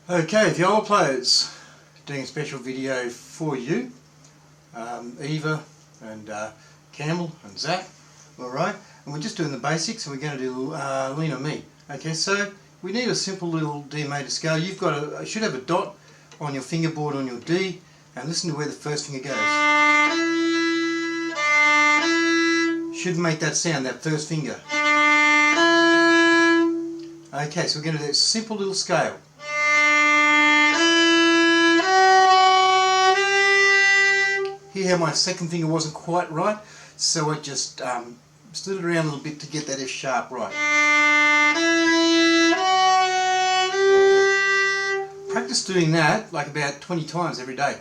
Okay, viola players, doing a special video for you, Eva and Campbell and Zach, alright, and we're just doing the basics and we're going to do Lean on Me. Okay, so we need a simple little D major scale. You've got should have a dot on your fingerboard on your D, and listen to where the first finger goes. Should make that sound, that first finger. Okay, so we're going to do a simple little scale. Here how my second finger wasn't quite right, so I just slid it around a little bit to get that F sharp right. Practice doing that like about 20 times every day,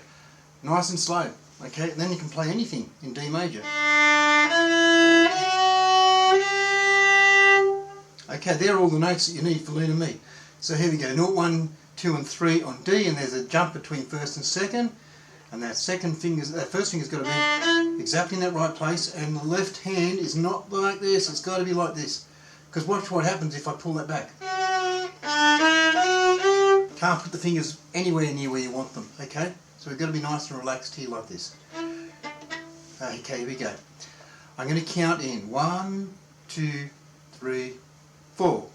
nice and slow, okay, and then you can play anything in D major. Okay, there are all the notes that you need for Lean on Me. So here we go, 0, 1, 2 and 3 on D, and there's a jump between first and second. And that first finger's got to be exactly in that right place, and the left hand is not like this, it's got to be like this. Because watch what happens if I pull that back. Can't put the fingers anywhere near where you want them, okay? So we've got to be nice and relaxed here like this. Okay, here we go. I'm going to count in 1, 2, 3, 4.